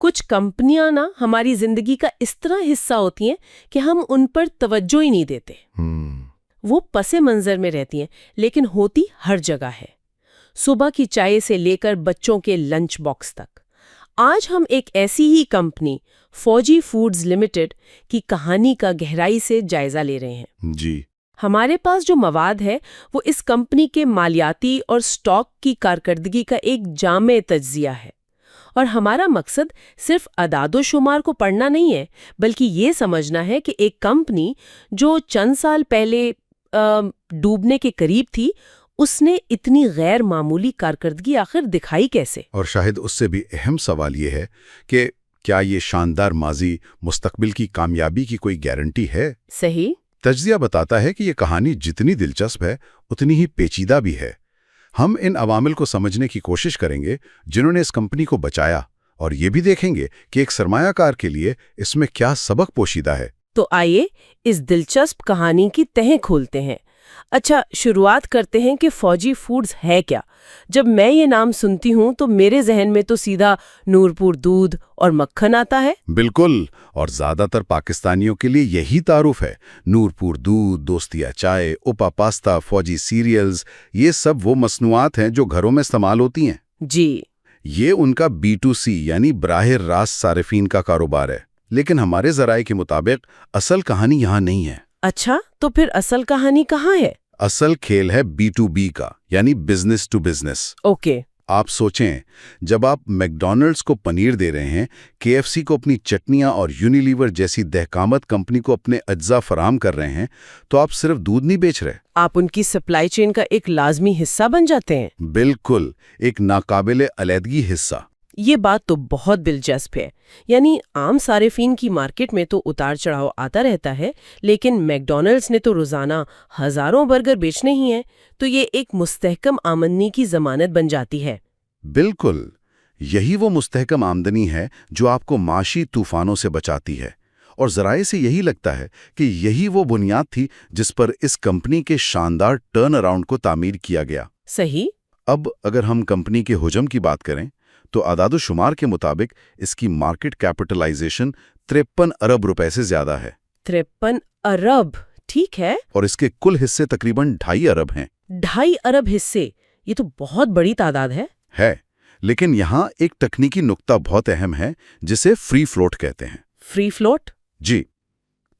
کچھ کمپنیاں نا ہماری زندگی کا اس طرح حصہ ہوتی ہیں کہ ہم ان پر توجہ ہی نہیں دیتے. وہ پس منظر میں رہتی ہیں لیکن ہوتی ہر جگہ ہے، صبح کی چائے سے لے کر بچوں کے لنچ باکس تک. آج ہم ایک ایسی ہی کمپنی فوجی فوڈز لمیٹڈ کی کہانی کا گہرائی سے جائزہ لے رہے ہیں. جی. ہمارے پاس جو مواد ہے وہ اس کمپنی کے مالیاتی اور سٹاک کی کارکردگی کا ایک جامع تجزیہ ہے، اور ہمارا مقصد صرف اعداد و شمار کو پڑھنا نہیں ہے بلکہ یہ سمجھنا ہے کہ ایک کمپنی جو چند سال پہلے ڈوبنے کے قریب تھی، اس نے اتنی غیر معمولی کارکردگی آخر دکھائی کیسے؟ اور شاید اس سے بھی اہم سوال یہ ہے کہ کیا یہ شاندار ماضی مستقبل کی کامیابی کی کوئی گارنٹی ہے؟ صحیح. تجزیہ بتاتا ہے کہ یہ کہانی جتنی دلچسپ ہے اتنی ہی پیچیدہ بھی ہے. ہم ان عوامل کو سمجھنے کی کوشش کریں گے جنہوں نے اس کمپنی کو بچایا، اور یہ بھی دیکھیں گے کہ ایک سرمایہ کار کے لیے اس میں کیا سبق پوشیدہ ہے. تو آئیے اس دلچسپ کہانی کی تہیں کھولتے ہیں. اچھا، شروعات کرتے ہیں کہ فوجی فوڈز ہے کیا؟ جب میں یہ نام سنتی ہوں تو میرے ذہن میں تو سیدھا نورپور دودھ اور مکھن آتا ہے. بالکل، اور زیادہ تر پاکستانیوں کے لیے یہی تعارف ہے. نورپور دودھ، دوستیا چائے، اوپا پاستا، فوجی سیریلز، یہ سب وہ مصنوعات ہیں جو گھروں میں استعمال ہوتی ہیں. جی. یہ ان کا B2C یعنی براہ راست صارفین کا کاروبار ہے. لیکن ہمارے ذرائع کے مطابق اصل کہانی یہاں نہیں ہے. اچھا، تو پھر اصل کہانی کہاں ہے؟ اصل کھیل ہے B2B کا، یعنی بزنس ٹو بزنس. اوکے. آپ سوچیں، جب آپ میکڈونلڈز کو پنیر دے رہے ہیں، KFC کو اپنی چٹنیاں اور یونیلیور جیسی دہکامت کمپنی کو اپنے اجزاء فراہم کر رہے ہیں، تو آپ صرف دودھ نہیں بیچ رہے، آپ ان کی سپلائی چین کا ایک لازمی حصہ بن جاتے ہیں. بالکل، ایک ناقابل علیحدگی حصہ. یہ بات تو بہت دلچسپ ہے. یعنی عام صارفین کی مارکیٹ میں تو اتار چڑھاؤ آتا رہتا ہے، لیکن میکڈونلڈز نے تو روزانہ ہزاروں برگر بیچنے ہی ہیں، تو یہ ایک مستحکم آمدنی کی ضمانت بن جاتی ہے. بالکل، یہی وہ مستحکم آمدنی ہے جو آپ کو معاشی طوفانوں سے بچاتی ہے. اور ذرائع سے یہی لگتا ہے کہ یہی وہ بنیاد تھی جس پر اس کمپنی کے شاندار ٹرن اراؤنڈ کو تعمیر کیا گیا. صحیح. اب اگر ہم کمپنی کے حجم کی بات کریں تو اعداد و شمار کے مطابق اس کی مارکیٹ کیپٹلائزیشن 53 ارب روپے سے زیادہ ہے. 53 ارب، ٹھیک ہے. اور اس کے کل حصے تقریباً 2.5 ارب ہیں. 2.5 ارب حصے، یہ تو بہت بڑی تعداد ہے. لیکن یہاں ایک تکنیکی نقطہ بہت اہم ہے جسے فری فلوٹ کہتے ہیں. Free float? جی.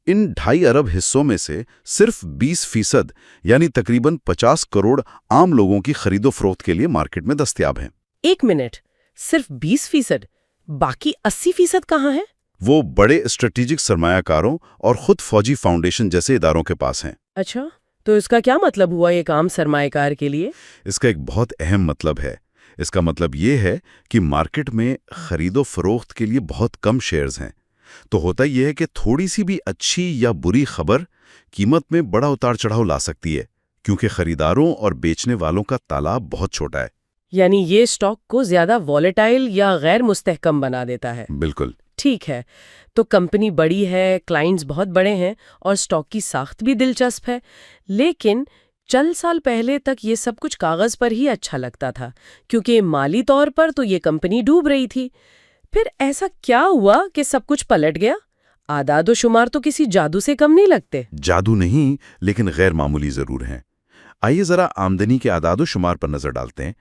ان 2.5 ارب حصوں میں سے صرف 20% یعنی تقریباً 50 کروڑ عام لوگوں کی خرید و فروخت کے لیے مارکیٹ میں دستیاب ہیں. ایک منٹ، صرف 20%؟ باقی 80% کہاں ہے؟ وہ بڑے اسٹریٹجک سرمایہ کاروں اور خود فوجی فاؤنڈیشن جیسے اداروں کے پاس ہیں. اچھا، تو اس کا کیا مطلب ہوا ایک عام سرمایہ کار کے لیے؟ اس کا ایک بہت اہم مطلب ہے. اس کا مطلب یہ ہے کہ مارکیٹ میں خرید و فروخت کے لیے بہت کم شیئرز ہیں. تو ہوتا یہ ہے کہ تھوڑی سی بھی اچھی یا بری خبر قیمت میں بڑا اتار چڑھاؤ لا سکتی ہے، کیونکہ خریداروں اور بیچنے والوں کا تالاب بہت چھوٹا ہے. یعنی یہ سٹاک کو زیادہ والیٹائل یا غیر مستحکم بنا دیتا ہے. بالکل. ٹھیک ہے، تو کمپنی بڑی ہے، کلائنٹس بہت بڑے ہیں، اور سٹاک کی ساخت بھی دلچسپ ہے. لیکن چند سال پہلے تک یہ سب کچھ کاغذ پر ہی اچھا لگتا تھا، کیونکہ مالی طور پر تو یہ کمپنی ڈوب رہی تھی. پھر ایسا کیا ہوا کہ سب کچھ پلٹ گیا؟ اعداد و شمار تو کسی جادو سے کم نہیں لگتے. جادو نہیں، لیکن غیر معمولی ضرور ہیں. آئیے ذرا آمدنی کے اعداد و شمار پر نظر ڈالتے ہیں.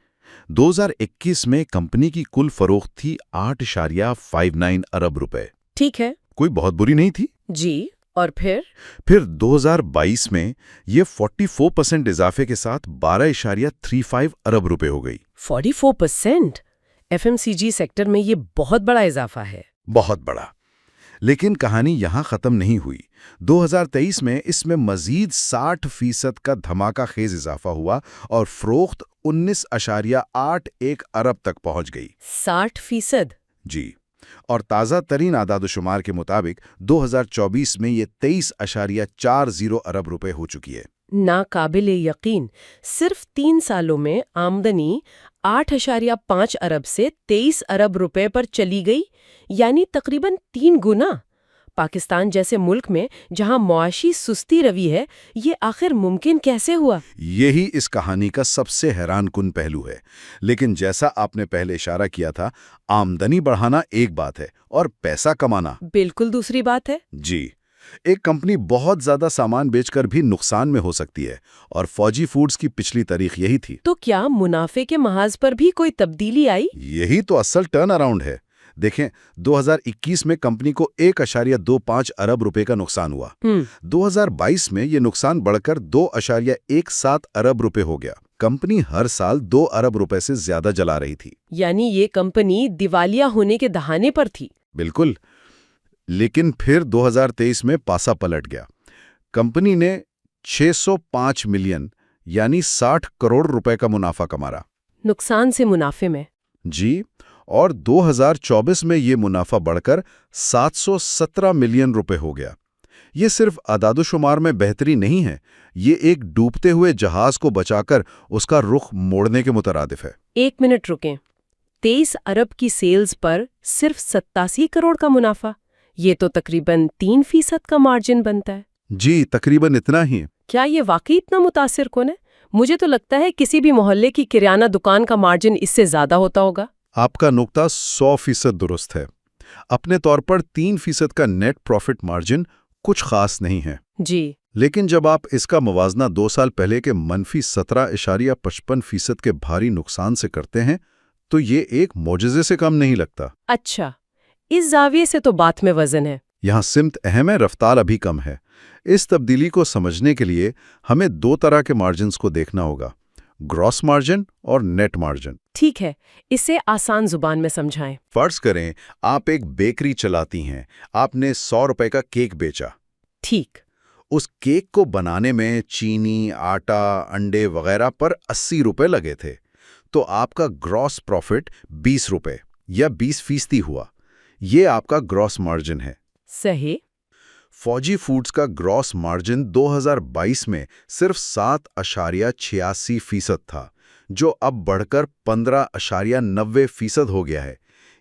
2021 میں کمپنی کی کل فروخت تھی 8.59 ارب روپے. ٹھیک ہے، کوئی بہت بری نہیں تھی. جی. اور پھر 2022 میں یہ 44% اضافے کے ساتھ 12.35 ارب روپے ہو گئی. 44%؟ FMCG سیکٹر میں یہ بہت بڑا اضافہ ہے. بہت بڑا. لیکن کہانی یہاں ختم نہیں ہوئی. 2023 میں اس میں مزید 60% کا دھماکہ خیز اضافہ ہوا اور فروخت 19.81 ارب تک پہنچ گئی. 60%؟ جی. اور تازہ ترین اعداد و شمار کے مطابق 2024 میں یہ 23.40 ارب روپے ہو چکی ہے. ناقابل یقین. صرف 3 سالوں میں آمدنی 8.5 ارب سے 23 ارب روپے پر چلی گئی، یعنی تقریباً 3 گنا. پاکستان جیسے ملک میں جہاں معاشی سستی روی ہے، یہ آخر ممکن کیسے ہوا؟ یہی اس کہانی کا سب سے حیران کن پہلو ہے، لیکن جیسا آپ نے پہلے اشارہ کیا تھا، آمدنی بڑھانا ایک بات ہے اور پیسہ کمانا بالکل دوسری بات ہے۔ جی، ایک کمپنی بہت زیادہ سامان بیچ کر بھی نقصان میں ہو سکتی ہے، اور فوجی فوڈز کی پچھلی تاریخ یہی تھی۔ تو کیا منافع کے محاذ پر بھی کوئی تبدیلی آئی؟ یہی تو اصل ٹرن اراؤنڈ ہے۔ دیکھیں، 2021 میں کمپنی کو 1.25 ارب روپے کا نقصان ہوا۔ 2022 میں یہ نقصان بڑھ کر 2.17 ارب روپے ہو گیا۔ کمپنی ہر سال 2 ارب روپے سے زیادہ جلا رہی تھی۔ یعنی یہ کمپنی دیوالیہ ہونے کے دہانے پر تھی۔ بالکل، لیکن پھر 2023 میں پاسا پلٹ گیا۔ کمپنی نے 605 ملین یعنی 60 کروڑ روپے کا منافع کمایا۔ نقصان سے منافع میں؟ جی، اور 2024 میں یہ منافع بڑھ کر 717 ملین روپے ہو گیا۔ یہ صرف اعداد و شمار میں بہتری نہیں ہے، یہ ایک ڈوبتے ہوئے جہاز کو بچا کر اس کا رخ موڑنے کے مترادف ہے۔ 1 منٹ رکیں، 23 ارب کی سیلز پر صرف 87 کروڑ کا منافع، یہ تو تقریباً 3% کا مارجن بنتا ہے۔ جی، تقریباً اتنا ہی۔ کیا یہ واقعی اتنا متاثر کن ہے؟ مجھے تو لگتا ہے کسی بھی محلے کی کریانہ دکان کا مارجن اس سے زیادہ ہوتا ہوگا۔ آپ کا نقطہ 100% درست ہے۔ اپنے طور پر 3% کا نیٹ پروفٹ مارجن کچھ خاص نہیں ہے۔ جی، لیکن جب آپ اس کا موازنہ 2 سال پہلے کے -17.55% کے بھاری نقصان سے کرتے ہیں تو یہ ایک معجزے سے کم نہیں لگتا۔ اچھا، اس زاویے سے تو بات میں وزن ہے۔ یہاں سمت اہم ہے، رفتار ابھی کم ہے۔ اس تبدیلی کو سمجھنے کے لیے ہمیں 2 طرح کے مارجنز کو دیکھنا ہوگا، گراس مارجن اور نیٹ مارجن۔ ٹھیک ہے، اسے آسان زبان میں سمجھائیں۔ فرض کریں آپ ایک بیکری چلاتی ہیں، آپ نے 100 روپے کا کیک بیچا۔ ٹھیک۔ اس کیک کو بنانے میں چینی، آٹا، انڈے وغیرہ پر 80 روپے لگے تھے، تو آپ کا گراس پروفٹ 20 روپے یا 20% ہوا۔ یہ آپ کا گراس مارجن ہے۔ صحیح۔ فوجی فوڈز کا گراس مارجن 2022 میں صرف 7.86% تھا، جو اب بڑھ کر 15.90% ہو گیا ہے۔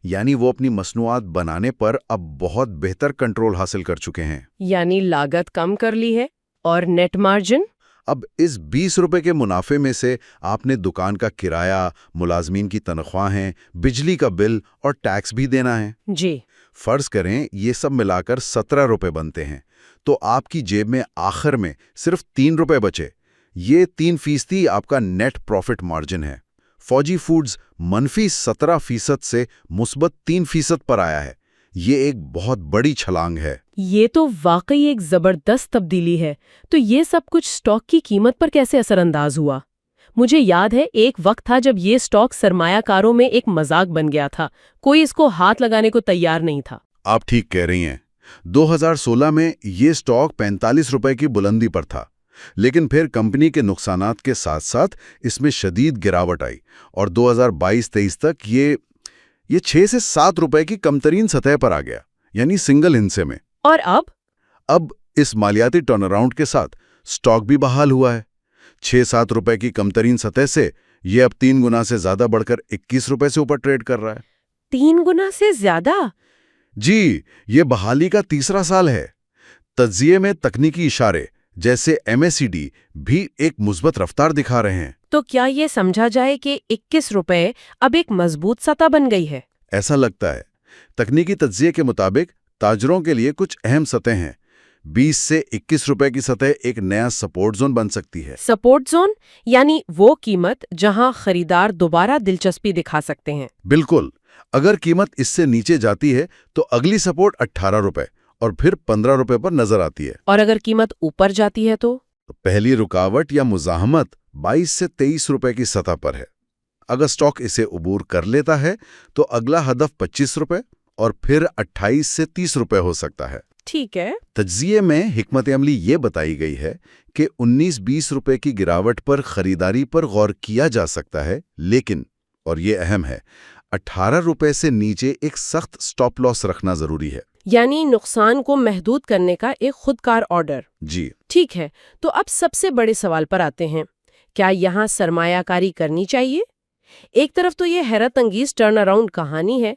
یعنی وہ اپنی مصنوعات بنانے پر اب بہت بہتر کنٹرول حاصل کر چکے ہیں۔ یعنی لاگت کم کر لی ہے، اور نیٹ مارجن؟ اب اس 20 روپے کے منافع میں سے آپ نے دکان کا کرایہ، ملازمین کی تنخواہیں، بجلی کا بل اور ٹیکس بھی دینا ہے۔ جی۔ فرض کریں یہ سب ملا کر 17 روپے بنتے ہیں، تو آپ کی جیب میں آخر میں صرف 3 روپے بچے۔ یہ 3% آپ کا نیٹ پروفٹ مارجن ہے۔ فوجی فوڈز -17% سے +3% پر آیا ہے۔ یہ ایک بہت بڑی چھلانگ ہے۔ یہ تو واقعی ایک زبردست تبدیلی ہے۔ تو یہ سب کچھ سٹاک کی قیمت پر کیسے اثر انداز ہوا؟ مجھے یاد ہے ایک وقت تھا جب یہ سٹاک سرمایہ کاروں میں ایک مذاق بن گیا تھا، کوئی اس کو ہاتھ لگانے کو تیار نہیں تھا۔ آپ ٹھیک کہہ رہی ہیں۔ 2016 میں یہ سٹاک 45 روپے کی بلندی پر تھا، لیکن پھر کمپنی کے نقصانات کے ساتھ ساتھ اس میں شدید گراوٹ آئی، اور 2022-23 تک یہ 6 سے 7 روپے کی کم ترین سطح پر آ گیا، یعنی سنگل ہندسے میں۔ اور اب اس مالیاتی ٹرن اراؤنڈ کے ساتھ سٹاک بھی بحال ہوا ہے۔ 6-7 روپے کی کم ترین سطح سے یہ اب 3 گنا سے زیادہ بڑھ کر 21 روپے سے اوپر ٹریڈ کر رہا ہے۔ 3 گنا سے زیادہ؟ جی، یہ بحالی کا تیسرا سال ہے۔ تجزیے میں تکنیکی اشارے جیسے MACD بھی ایک مثبت رفتار دکھا رہے ہیں۔ تو کیا یہ سمجھا جائے کہ 21 روپے اب ایک مضبوط سطح بن گئی ہے؟ ایسا لگتا ہے۔ تکنیکی تجزیے کے مطابق تاجروں کے لیے کچھ اہم سطح ہیں۔ 20 سے 21 روپے کی سطح ایک نیا سپورٹ زون بن سکتی ہے۔ سپورٹ زون یعنی وہ قیمت جہاں خریدار دوبارہ دلچسپی دکھا سکتے ہیں۔ بالکل، اگر قیمت اس سے نیچے جاتی ہے تو اگلی سپورٹ 18 روپے اور پھر 15 روپے پر نظر آتی ہے۔ اور اگر قیمت اوپر جاتی ہے تو پہلی رکاوٹ یا مزاحمت 22 سے 23 روپے کی سطح پر ہے۔ اگر سٹاک اسے عبور کر لیتا ہے تو اگلا ہدف 25 روپے اور پھر 28 سے 30 روپے ہو سکتا ہے۔ ٹھیک ہے۔ تجزیے میں حکمت عملی یہ بتائی گئی ہے کہ 19-20 روپے کی گراوٹ پر خریداری پر غور کیا جا سکتا ہے، لیکن، اور یہ اہم ہے، 18 روپے سے نیچے ایک سخت سٹاپ لاس رکھنا ضروری ہے۔ یعنی نقصان کو محدود کرنے کا ایک خودکار آرڈر۔ جی ٹھیک ہے، تو اب سب سے بڑے سوال پر آتے ہیں، کیا یہاں سرمایہ کاری کرنی چاہیے؟ ایک طرف تو یہ حیرت انگیز ٹرن اراؤنڈ کہانی ہے،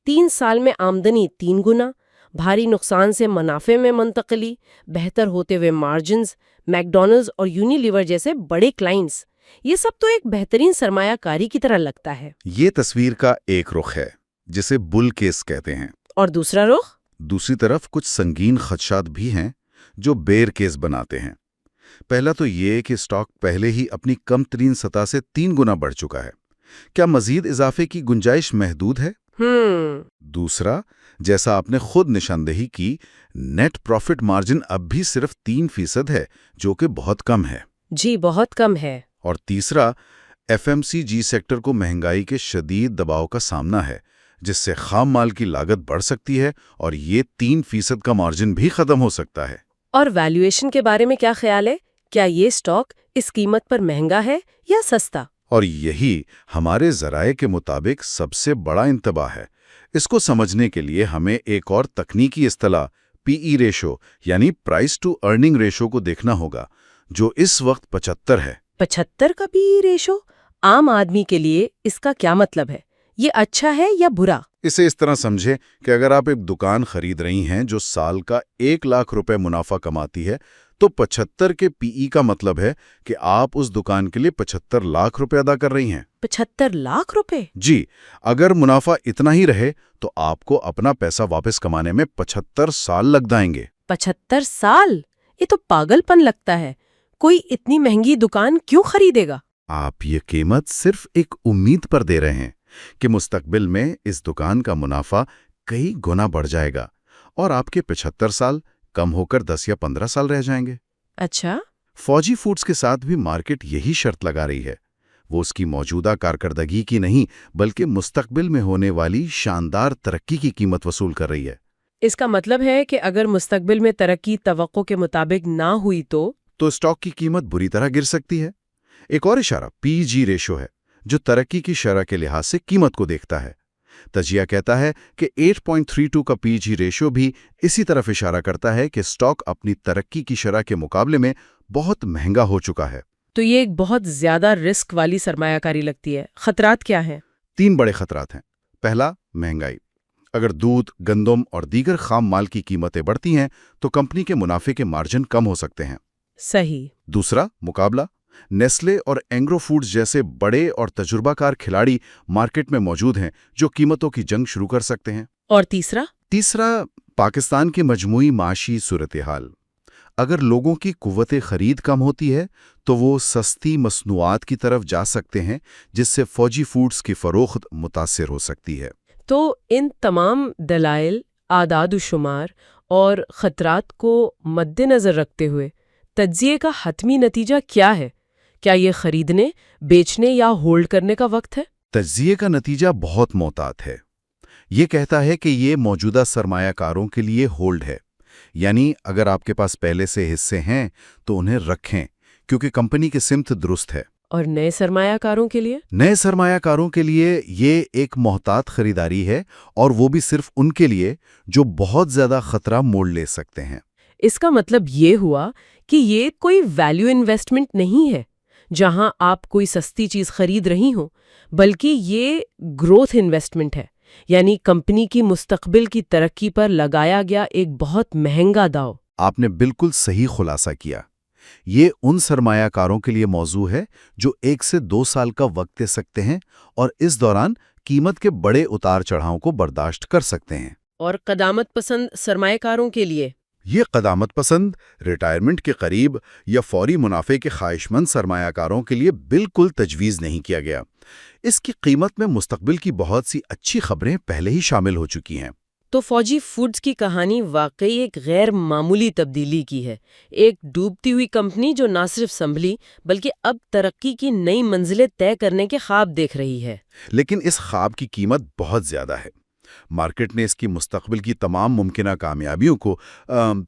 3 سال میں آمدنی 3 گنا، بھاری نقصان سے منافع میں منتقلی، بہتر ہوتے ہوئے مارجنز، میکڈونلڈز اور یونیلیور جیسے بڑے کلائنٹس، یہ سب تو ایک بہترین سرمایہ کاری کی طرح لگتا ہے۔ یہ تصویر کا ایک رخ ہے جسے بل کیس کہتے ہیں، اور دوسرا رخ؟ دوسری طرف کچھ سنگین خدشات بھی ہیں جو بیئر کیس بناتے ہیں۔ پہلا تو یہ کہ اسٹاک پہلے ہی اپنی کم ترین سطح سے 3 گنا بڑھ چکا ہے، کیا مزید اضافے کی گنجائش محدود ہے؟ دوسرا، جیسا آپ نے خود نشاندہی کی، نیٹ پروفٹ مارجن اب بھی صرف 3% ہے، جو کہ بہت کم ہے۔ جی بہت کم ہے۔ اور تیسرا، ایف ایم سی جی سیکٹر کو مہنگائی کے شدید دباؤ کا سامنا ہے، جس سے خام مال کی لاگت بڑھ سکتی ہے اور یہ 3% کا مارجن بھی ختم ہو سکتا ہے۔ اور ویلیویشن کے بارے میں کیا خیال ہے؟ کیا یہ اسٹاک اس قیمت پر مہنگا ہے یا سستا؟ اور یہی ہمارے ذرائع کے مطابق سب سے بڑا انتباہ ہے۔ اس کو سمجھنے کے لیے ہمیں ایک اور تکنیکی اصطلاح پی ای ریشو یعنی پرائس ٹو ارننگ ریشو کو دیکھنا ہوگا، جو اس وقت 75 ہے۔ 75 کا پی ای ریشو؟ عام آدمی کے لیے اس کا کیا مطلب ہے؟ یہ اچھا ہے یا برا؟ اسے اس طرح سمجھے کہ اگر آپ ایک دکان خرید رہی ہیں جو سال کا 1 لاکھ روپے منافع کماتی ہے، تو 75 کے پی ای کا مطلب ہے کہ آپ اس دکان کے لیے 75 لاکھ روپے ادا کر رہی ہیں۔ 75 لاکھ روپے؟ جی، اگر منافع اتنا ہی رہے تو آپ کو اپنا پیسہ واپس کمانے میں 75 سال لگ جائیں گے۔ 75 سال؟ یہ تو پاگل پن لگتا ہے۔ کوئی اتنی مہنگی دکان کیوں خریدے گا؟ آپ یہ قیمت صرف ایک امید پر دے رہے ہیں کہ مستقبل میں اس دکان کا منافع کئی گنا بڑھ جائے گا اور آپ کے 75 سال کم ہو کر 10 یا 15 سال رہ جائیں گے۔ اچھا۔ فوجی فوڈز کے ساتھ بھی مارکیٹ یہی شرط لگا رہی ہے۔ وہ اس کی موجودہ کارکردگی کی نہیں بلکہ مستقبل میں ہونے والی شاندار ترقی کی قیمت وصول کر رہی ہے۔ اس کا مطلب ہے کہ اگر مستقبل میں ترقی توقع کے مطابق نہ ہوئی تو اسٹاک کی قیمت بری طرح گر سکتی ہے۔ ایک اور اشارہ پی جی ریشو ہے، جو ترقی کی شرح کے لحاظ سے قیمت کو دیکھتا ہے۔ تجزیہ کہتا ہے کہ 8.32 کا پی جی ریشو بھی اسی طرف اشارہ کرتا ہے کہ اسٹاک اپنی ترقی کی شرح کے مقابلے میں بہت مہنگا ہو چکا ہے۔ تو یہ ایک بہت زیادہ رسک والی سرمایہ کاری لگتی ہے۔ خطرات کیا ہیں؟ 3 بڑے خطرات ہیں۔ پہلا، مہنگائی۔ اگر دودھ، گندم اور دیگر خام مال کی قیمتیں بڑھتی ہیں تو کمپنی کے منافع کے مارجن کم ہو سکتے ہیں۔ صحیح۔ دوسرا، مقابلہ۔ نیسلے اور اینگرو فوڈز جیسے بڑے اور تجربہ کار کھلاڑی مارکیٹ میں موجود ہیں جو قیمتوں کی جنگ شروع کر سکتے ہیں۔ اور تیسرا، پاکستان کی مجموعی معاشی صورتحال۔ اگر لوگوں کی قوت خرید کم ہوتی ہے تو وہ سستی مصنوعات کی طرف جا سکتے ہیں، جس سے فوجی فوڈز کی فروخت متاثر ہو سکتی ہے۔ تو ان تمام دلائل، اعداد و شمار اور خطرات کو مد نظر رکھتے ہوئے تجزیے کا حتمی نتیجہ کیا ہے؟ کیا یہ خریدنے، بیچنے یا ہولڈ کرنے کا وقت ہے؟ تجزیے کا نتیجہ بہت محتاط ہے۔ یہ کہتا ہے کہ یہ موجودہ سرمایہ کاروں کے لیے ہولڈ ہے، یعنی اگر آپ کے پاس پہلے سے حصے ہیں تو انہیں رکھیں کیونکہ کمپنی کی سمت درست ہے۔ اور نئے سرمایہ کاروں کے لیے؟ نئے سرمایہ کاروں کے لیے یہ ایک محتاط خریداری ہے، اور وہ بھی صرف ان کے لیے جو بہت زیادہ خطرہ مول لے سکتے ہیں۔ اس کا مطلب یہ ہوا کہ یہ کوئی ویلیو انویسٹمنٹ نہیں ہے جہاں آپ کوئی سستی چیز خرید رہی ہوں، بلکہ یہ گروتھ انویسٹمنٹ ہے، یعنی کمپنی کی مستقبل کی ترقی پر لگایا گیا ایک بہت مہنگا داؤ۔ آپ نے بالکل صحیح خلاصہ کیا۔ یہ ان سرمایہ کاروں کے لیے موضوع ہے جو 1 سے 2 سال کا وقت دے سکتے ہیں اور اس دوران قیمت کے بڑے اتار چڑھاؤں کو برداشت کر سکتے ہیں۔ اور قدامت پسند سرمایہ کاروں کے لیے؟ یہ قدامت پسند، ریٹائرمنٹ کے قریب یا فوری منافع کے خواہش مند سرمایہ کاروں کے لیے بالکل تجویز نہیں کیا گیا۔ اس کی قیمت میں مستقبل کی بہت سی اچھی خبریں پہلے ہی شامل ہو چکی ہیں۔ تو فوجی فوڈز کی کہانی واقعی ایک غیر معمولی تبدیلی کی ہے، ایک ڈوبتی ہوئی کمپنی جو نہ صرف سنبھلی بلکہ اب ترقی کی نئی منزلیں طے کرنے کے خواب دیکھ رہی ہے۔ لیکن اس خواب کی قیمت بہت زیادہ ہے۔ مارکیٹ نے اس کی مستقبل کی تمام ممکنہ کامیابیوں کو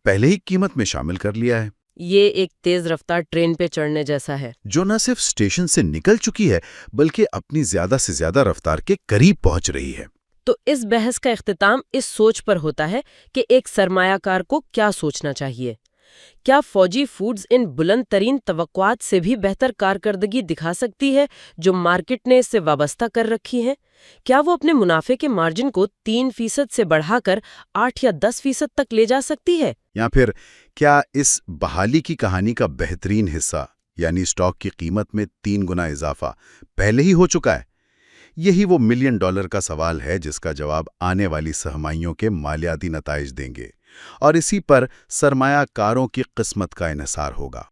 پہلے ہی قیمت میں شامل کر لیا ہے۔ یہ ایک تیز رفتار ٹرین پہ چڑھنے جیسا ہے، جو نہ صرف اسٹیشن سے نکل چکی ہے بلکہ اپنی زیادہ سے زیادہ رفتار کے قریب پہنچ رہی ہے۔ تو اس بحث کا اختتام اس سوچ پر ہوتا ہے کہ ایک سرمایہ کار کو کیا سوچنا چاہیے۔ کیا فوجی فوڈز ان بلند ترین توقعات سے بھی بہتر کارکردگی دکھا سکتی ہے جو مارکیٹ نے اس سے وابستہ کر رکھی ہیں؟ کیا وہ اپنے منافع کے مارجن کو 3% سے بڑھا کر 8 یا 10% تک لے جا سکتی ہے؟ یا پھر کیا اس بحالی کی کہانی کا بہترین حصہ یعنی اسٹاک کی قیمت میں 3 گنا اضافہ پہلے ہی ہو چکا ہے؟ یہی وہ $1 ملین کا سوال ہے جس کا جواب آنے والی سرمائیوں کے مالیاتی نتائج دیں گے، اور اسی پر سرمایہ کاروں کی قسمت کا انحصار ہوگا۔